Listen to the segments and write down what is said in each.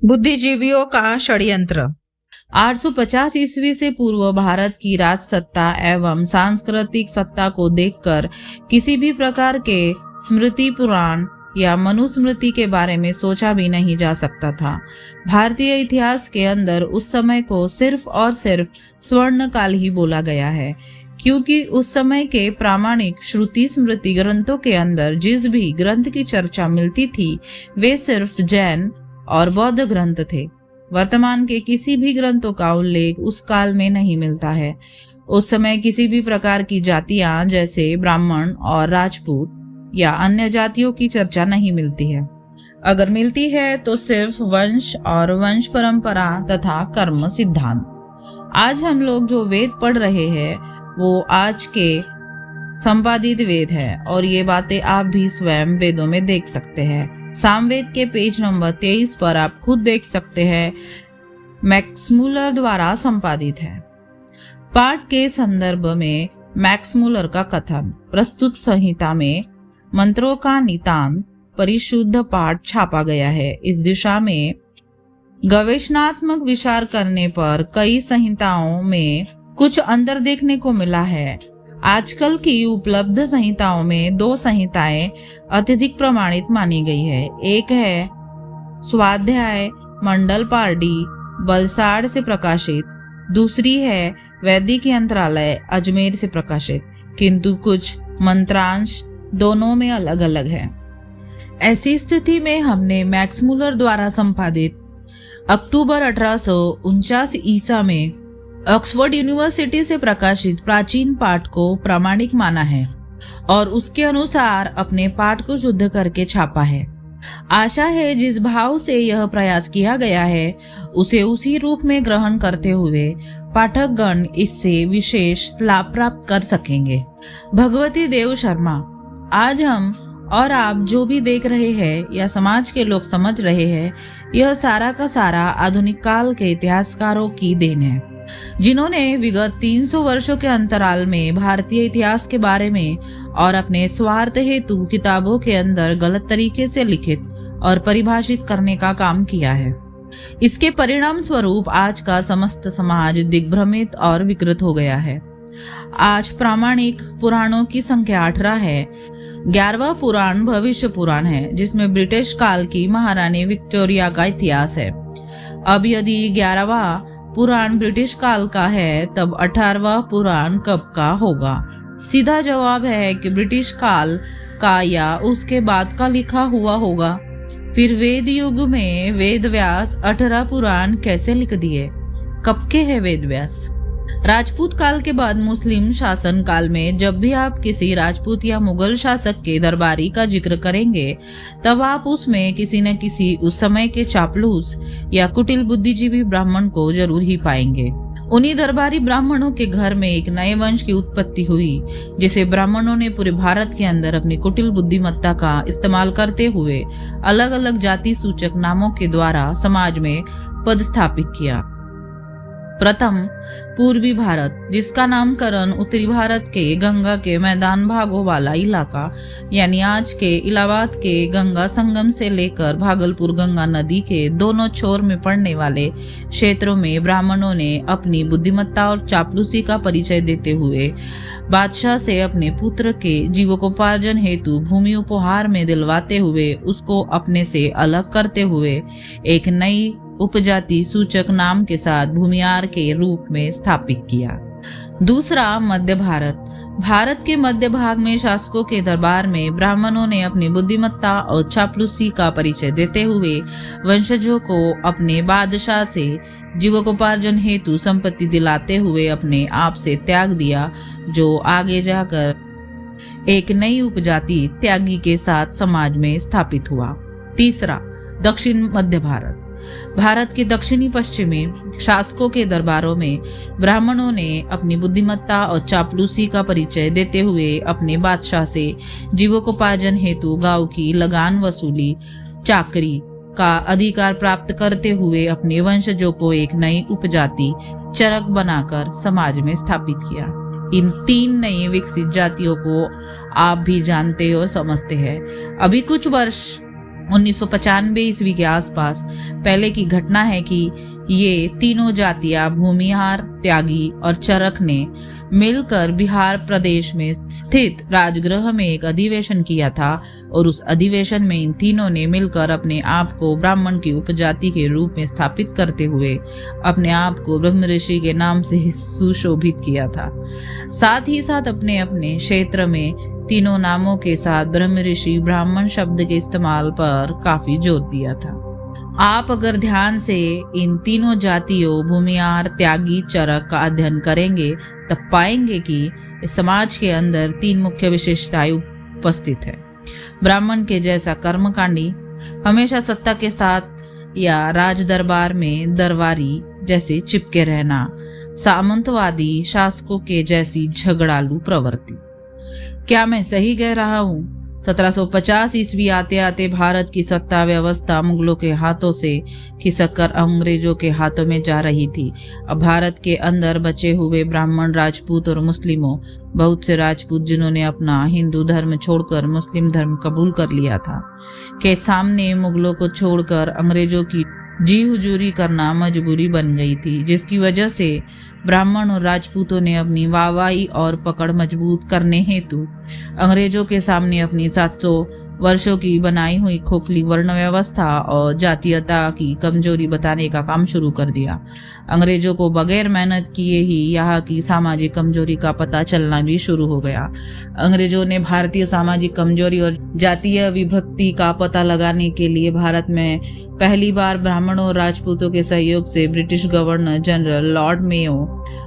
बुद्धिजीवियों का षड्यंत्र। 850 ईस्वी से पूर्व भारत की राज सत्ता एवं सांस्कृतिक सत्ता को देखकर किसी भी प्रकार के स्मृति पुराण या मनुस्मृति के बारे में सोचा भी नहीं जा सकता था। भारतीय इतिहास के अंदर उस समय को सिर्फ और सिर्फ स्वर्ण काल ही बोला गया है, क्योंकि उस समय के प्रामाणिक श्रुति स्मृति ग्रंथों के अंदर जिस भी ग्रंथ की चर्चा मिलती थी वे सिर्फ जैन और बौद्ध ग्रंथ थे। वर्तमान के किसी भी ग्रंथों का उल्लेख उस काल में नहीं मिलता है। उस समय किसी भी प्रकार की जातियां जैसे ब्राह्मण और राजपूत या अन्य जातियों की चर्चा नहीं मिलती है। अगर मिलती है तो सिर्फ वंश और वंश परंपरा तथा कर्म सिद्धांत। आज हम लोग जो वेद पढ़ रहे हैं वो आज के संपादित वेद है और ये बातें आप भी स्वयं वेदों में देख सकते हैं। सामवेद के पेज नंबर 23 पर आप खुद देख सकते हैं, मैक्स मूलर द्वारा संपादित है। पाठ के संदर्भ में मैक्स मूलर का कथन प्रस्तुत संहिता में मंत्रों का नितांत परिशुद्ध पाठ छापा गया है। इस दिशा में गवेषणात्मक विचार करने पर कई संहिताओं में कुछ अंतर देखने को मिला है। आजकल की उपलब्ध संहिताओं में 2 संहिताएं अत्यधिक प्रमाणित मानी गई है। एक है स्वाध्याय मंडल पारडी बलसाड़ से प्रकाशित, दूसरी है वैदिक यंत्रालय अजमेर से प्रकाशित, किंतु कुछ मंत्रांश दोनों में अलग अलग है। ऐसी स्थिति में हमने मैक्स मूलर द्वारा संपादित अक्टूबर 1849 ईसा में ऑक्सफोर्ड यूनिवर्सिटी से प्रकाशित प्राचीन पाठ को प्रामाणिक माना है और उसके अनुसार अपने पाठ को शुद्ध करके छापा है। आशा है जिस भाव से यह प्रयास किया गया है उसे उसी रूप में ग्रहण करते हुए पाठकगण इससे विशेष लाभ प्राप्त कर सकेंगे। भगवती देव शर्मा। आज हम और आप जो भी देख रहे हैं या समाज के लोग समझ रहे हैं, यह सारा का सारा आधुनिक काल के इतिहासकारों की देन है, जिन्होंने विगत 300 वर्षों के अंतराल में भारतीय इतिहास के बारे में और अपने स्वार्थ हेतु किताबों के अंदर गलत तरीके से लिखित और परिभाषित करने का काम किया है। इसके परिणाम स्वरूप आज का समस्त समाज दिग्भ्रमित और विकृत हो गया है। आज प्रामाणिक पुराणों की संख्या 18 है। 11वां पुराण भविष्य पुराण है, जिसमें ब्रिटिश काल की महारानी विक्टोरिया का इतिहास है। अब यदि 11वां पुराण ब्रिटिश काल का है तब 18वां पुराण कब का होगा? सीधा जवाब है कि ब्रिटिश काल का या उसके बाद का लिखा हुआ होगा। फिर वेद युग में वेद व्यास 18 पुराण कैसे लिख दिए? कब के है वेद व्यास? राजपूत काल के बाद मुस्लिम शासन काल में जब भी आप किसी राजपूत या मुगल शासक के दरबारी का जिक्र करेंगे तब आप उसमें किसी न किसी उस समय के चापलूस या कुटिल बुद्धिजीवी ब्राह्मण को जरूर ही पाएंगे। उन्हीं दरबारी ब्राह्मणों के घर में एक नए वंश की उत्पत्ति हुई, जिसे ब्राह्मणों ने पूरे भारत के अंदर अपनी कुटिल बुद्धिमत्ता का इस्तेमाल करते हुए अलग अलग जाति सूचक नामों के द्वारा समाज में पद स्थापित किया। प्रथम पूर्वी भारत, जिसका नामकरण उत्तरी भारत के गंगा के मैदान भागों वाला इलाका यानी आज के इलाहाबाद के गंगा संगम से लेकर भागलपुर गंगा नदी के दोनों छोर में पड़ने वाले क्षेत्रों में ब्राह्मणों ने अपनी बुद्धिमत्ता और चापलूसी का परिचय देते हुए बादशाह से अपने पुत्र के जीवकोपार्जन हेतु भूमि उपहार में दिलवाते हुए उसको अपने से अलग करते हुए एक नई उपजाति सूचक नाम के साथ भूमियार के रूप में स्थापित किया। दूसरा मध्य भारत। भारत के मध्य भाग में शासकों के दरबार में ब्राह्मणों ने अपनी बुद्धिमत्ता और चापलूसी का परिचय देते हुए वंशजों को अपने बादशाह से जीवकोपार्जन हेतु संपत्ति दिलाते हुए अपने आप से त्याग दिया, जो आगे जाकर एक नई उपजाति त्यागी के साथ समाज में स्थापित हुआ। तीसरा दक्षिण मध्य भारत। भारत के दक्षिणी पश्चिमी शासकों के दरबारों में ब्राह्मणों ने अपनी बुद्धिमत्ता और चापलूसी का परिचय देते हुए अपने बादशाह से जीवकोपार्जन हेतु गांव की लगान वसूली, चाकरी का अधिकार प्राप्त करते हुए अपने वंशजों को एक नई उपजाति चरक बनाकर समाज में स्थापित किया। इन 3 नई विकसित जातियों को आप भी जानते और समझते हैं। अभी कुछ वर्ष 1995 ईस्वी के आसपास पहले की घटना है कि ये तीनों जातियां भूमिहार, त्यागी और चरक ने मिलकर बिहार प्रदेश में स्थित राजगृह में एक अधिवेशन किया था और उस अधिवेशन में इन तीनों ने मिलकर अपने आप को ब्राह्मण की उपजाति के रूप में स्थापित करते हुए अपने आप को ब्रह्म ऋषि के नाम से सुशोभित किया था। साथ ही साथ अपने अपने क्षेत्र में तीनों नामों के साथ ब्रह्म ऋषि ब्राह्मण शब्द के इस्तेमाल पर काफी जोर दिया था। आप अगर ध्यान से इन तीनों जातियों भूमिहार, त्यागी, चरक का अध्ययन करेंगे तब पाएंगे कि इस समाज के अंदर तीन मुख्य विशेषताएं उपस्थित है। ब्राह्मण के जैसा कर्मकांडी, हमेशा सत्ता के साथ या राज दरबार में दरबारी जैसे चिपके रहना, सामंतवादी शासकों के जैसी झगड़ालू प्रवृत्ति। क्या मैं सही कह रहा हूँ? 1750 ईस्वी आते आते भारत की सत्ता व्यवस्था मुगलों के हाथों से खिसककर अंग्रेजों के हाथों में जा रही थी। अब भारत के अंदर बचे हुए ब्राह्मण, राजपूत और मुस्लिमों, बहुत से राजपूत जिन्होंने अपना हिंदू धर्म छोड़कर मुस्लिम धर्म कबूल कर लिया था, के सामने मुगलों को छोड़कर अंग्रेजों की जी हुजूरी करना मजबूरी बन गई थी, जिसकी वजह से ब्राह्मण और राजपूतों ने अपनी वाहवाही और पकड़ मजबूत करने हेतु अंग्रेजों के सामने अपनी 700 वर्षों की बनाई हुई खोखली वर्ण व्यवस्था और जातीयता की कमजोरी बताने का काम शुरू कर दिया। अंग्रेजों को बगैर मेहनत किए ही यहाँ की सामाजिक कमजोरी का पता चलना भी शुरू हो गया। अंग्रेजों ने भारतीय सामाजिक कमजोरी और जातीय विभक्ति का पता लगाने के लिए भारत में पहली बार ब्राह्मणों और राजपूतों के सहयोग से British governor general Lord Mayo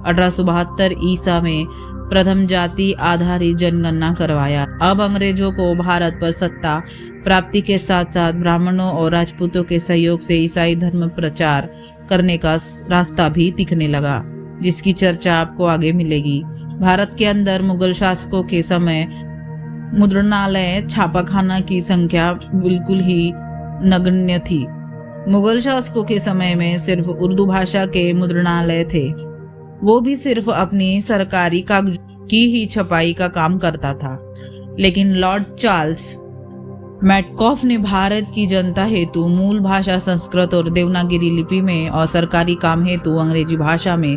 1872 ईसा में प्रथम जाति आधारित जनगणना करवाया। अब अंग्रेजों को भारत पर सत्ता प्राप्ति के साथ साथ ब्राह्मणों और राजपूतों के सहयोग से ईसाई धर्म प्रचार करने का रास्ता भी दिखने लगा, जिसकी चर्चा आपको आगे मिलेगी। भारत के अंदर मुगल शासकों के समय मुद्रणालय, छापाखाना की संख्या बिल्कुल ही नगण्य थी। मुगल शासकों के समय में सिर्फ उर्दू भाषा के मुद्रणालय थे, वो भी सिर्फ अपनी सरकारी कागज की ही छपाई का काम करता था। लेकिन लॉर्ड चार्ल्स मैटकॉफ ने भारत की जनता हेतु मूल भाषा संस्कृत और देवनागरी लिपि में और सरकारी काम हेतु अंग्रेजी भाषा में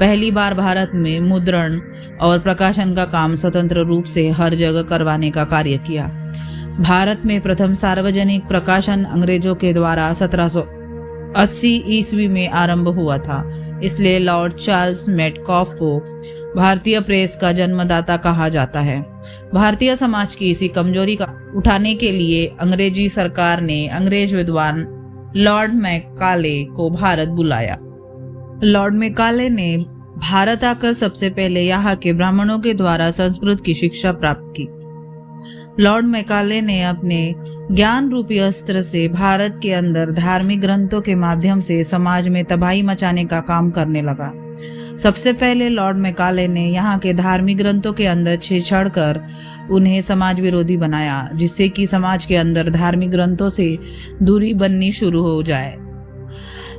पहली बार भारत में मुद्रण और प्रकाशन का काम स्वतंत्र रूप से हर जगह करवाने का कार्य किया। भारत में प्रथम सार्वजनिक प्रकाशन अंग्रेजों के द्वारा 1780 ईस्वी में आरंभ हुआ था। इसलिए लॉर्ड चार्ल्स मैटकॉफ को भारतीय प्रेस का जन्मदाता कहा जाता है। भारतीय समाज की इसी कमजोरी का उठाने के लिए अंग्रेजी सरकार ने अंग्रेज विद्वान लॉर्ड मैकाले को भारत बुलाया। लॉर्ड मैकाले ने भारत आकर सबसे पहले यहाँ के ब्राह्मणों के द्वारा संस्कृत की शिक्षा प्राप्त की। लॉर्ड मैकाले ने अपने ज्ञान रूपी अस्त्र से भारत के अंदर धार्मिक ग्रंथों के माध्यम से समाज में तबाही मचाने का काम करने लगा। सबसे पहले लॉर्ड मैकाले ने यहाँ के धार्मिक ग्रंथों के अंदर छेड़छाड़ कर उन्हें समाज विरोधी बनाया, जिससे कि समाज के अंदर धार्मिक ग्रंथों से दूरी बननी शुरू हो जाए।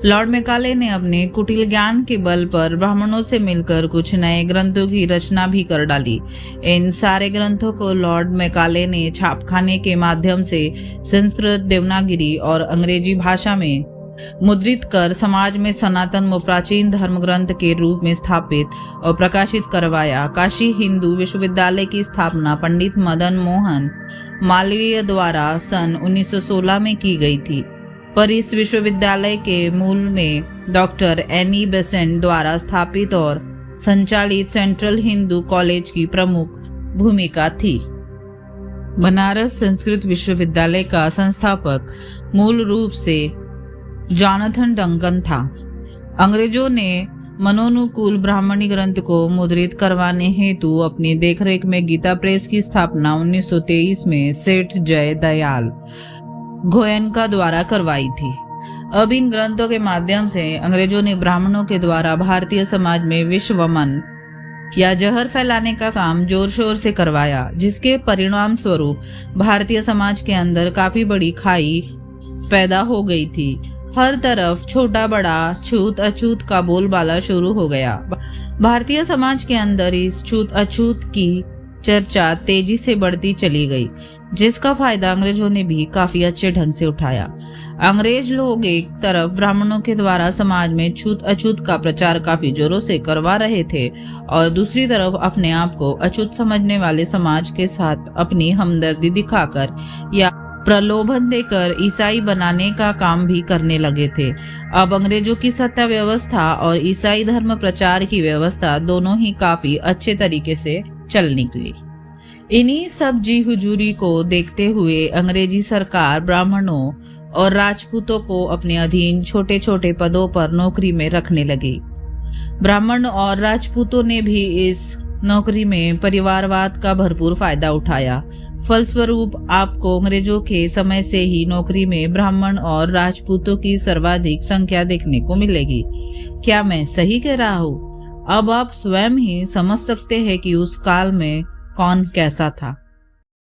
लॉर्ड मैकाले ने अपने कुटिल ज्ञान के बल पर ब्राह्मणों से मिलकर कुछ नए ग्रंथों की रचना भी कर डाली। इन सारे ग्रंथों को लॉर्ड मैकाले ने छापखाने के माध्यम से संस्कृत, देवनागरी और अंग्रेजी भाषा में मुद्रित कर समाज में सनातन व प्राचीन धर्म ग्रंथ के रूप में स्थापित और प्रकाशित करवाया। काशी हिंदू विश्वविद्यालय की स्थापना पंडित मदन मोहन मालवीय द्वारा सन 1916 में की गई थी, पर इस विश्वविद्यालय के मूल में डॉक्टर एनी बेसेंट द्वारा स्थापित और संचालित सेंट्रल हिंदू कॉलेज की प्रमुख भूमिका थी। बनारस संस्कृत विश्वविद्यालय का संस्थापक मूल रूप से जॉनथन डंकन था। अंग्रेजों ने मनोनुकूल ब्राह्मणी ग्रंथ को मुद्रित करवाने हेतु अपनी देखरेख में गीता प्रेस की स्थापना 1923 में सेठ जय दयाल गोयनका द्वारा करवाई थी। अब इन ग्रंथों के माध्यम से अंग्रेजों ने ब्राह्मणों के द्वारा भारतीय समाज में विषवमन या जहर फैलाने का काम जोर शोर से करवाया, जिसके परिणाम स्वरूप भारतीय समाज के अंदर काफी बड़ी खाई पैदा हो गई थी। हर तरफ छोटा बड़ा, छूत अछूत का बोलबाला शुरू हो गया। भारतीय समाज के अंदर इस छूत अछूत की चर्चा तेजी से बढ़ती चली गई। जिसका फायदा अंग्रेजों ने भी काफी अच्छे ढंग से उठाया। अंग्रेज लोग एक तरफ ब्राह्मणों के द्वारा समाज में छूत अछूत का प्रचार काफी जोरों से करवा रहे थे और दूसरी तरफ अपने आप को अछूत समझने वाले समाज के साथ अपनी हमदर्दी दिखाकर या प्रलोभन देकर ईसाई बनाने का काम भी करने लगे थे। अब अंग्रेजों की सत्ता व्यवस्था और ईसाई धर्म प्रचार की व्यवस्था दोनों ही काफी अच्छे तरीके से चल निकली। इन्हीं सब जी हुजूरी को देखते हुए अंग्रेजी सरकार ब्राह्मणों और राजपूतों को अपने अधीन छोटे छोटे पदों पर नौकरी में रखने लगी। ब्राह्मण और राजपूतों ने भी इस नौकरी में परिवारवाद का भरपूर फायदा उठाया। फलस्वरूप आपको अंग्रेजों के समय से ही नौकरी में ब्राह्मण और राजपूतों की सर्वाधिक संख्या देखने को मिलेगी। क्या मैं सही कह रहा हूँ? अब आप स्वयं ही समझ सकते हैं कि उस काल में कौन कैसा था।